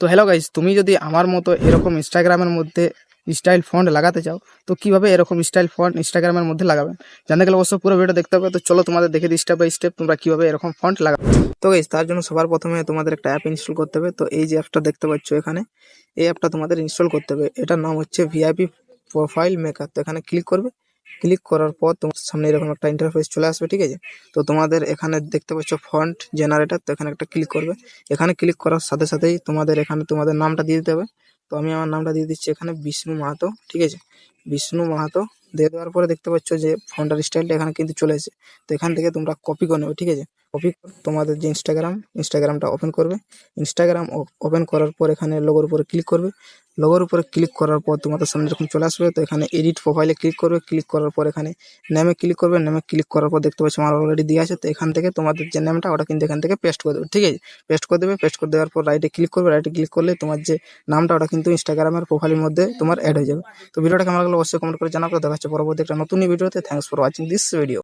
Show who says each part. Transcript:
Speaker 1: তো hello guys, তুমি যদি আমার মতো এরকম ইনস্টাগ্রামের মধ্যে স্টাইল ফন্ট লাগাতে চাও তো কিভাবে এরকম স্টাইল ফন্ট ইনস্টাগ্রামের মধ্যে লাগাবেন জানতে গেলে অবশ্যই পুরো ভিডিও দেখতে হবে। তো চলো তোমাদের দেখে দিই স্টেপ বাই স্টেপ তোমরা কিভাবে এরকম ফন্ট লাগাবে। তো গাইস, তার জন্য সবার প্রথমে তোমাদের একটা অ্যাপ ইনস্টল করতে হবে। তো এই যে অ্যাপটা দেখতে পাচ্ছ এখানে, এই অ্যাপটা তোমাদের ইনস্টল করতে হবে। এটার নাম হচ্ছে ভিআইপি প্রোফাইল মেকার। তো এখানে ক্লিক করবে। ক্লিক করার পর তোমার সামনে এরকম একটা ইন্টারফেস চলে আসবে, ঠিক আছে। তো তোমাদের এখানে দেখতে পাচ্ছ ফন্ট জেনারেটর, তো এখানে একটা ক্লিক করবে। এখানে ক্লিক করার সাথে সাথেই তোমাদের এখানে তোমাদের নামটা দিয়ে দিতে হবে। তো আমি আমার নামটা দিয়ে দিচ্ছি এখানে বিষ্ণু মাহাতো, ঠিক আছে। বিষ্ণু মাহাতো দিয়ে দেওয়ার পরে দেখতে পাচ্ছ যে ফন্টার স্টাইলটা এখানে কিন্তু চলে এসেছে। তো এখান থেকে তোমরা কপি করে নেবে, ঠিক আছে। কপি তোমাদের যে ইনস্টাগ্রামটা ওপেন করবে। ইনস্টাগ্রাম ওপেন করার পর এখানে লোগোর উপরে ক্লিক করবে। লোগোর উপরে ক্লিক করার পর তোমাদের সামনে এরকম চলে আসবে। তো এখানে এডিট প্রোফাইলে ক্লিক করবে। ক্লিক করার পর এখানে নেমে ক্লিক করবে। নেমে ক্লিক করার পর দেখতে পাচ্ছ আমার অলরেডি দিয়ে আছে। তো এখান থেকে তোমাদের যে নেমটা ওটা কিন্তু এখান থেকে পেস্ট করে দেবে, ঠিক আছে। পেস্ট করে দেবে। পেস্ট করে দেওয়ার পর রাইটে ক্লিক করবে। রাইটে ক্লিক করলে তোমার যে নামটা ওটা কিন্তু ইনস্টাগ্রামের প্রোফাইলের মধ্যে তোমার অ্যাড হয়ে যাবে। তো ভিডিওটা কেমন লাগলো অবশ্যই কমেন্ট করে জানাবে। দেখা হচ্ছে পরবর্তী একটা নতুন ভিডিওতে। Thanks for watching this video.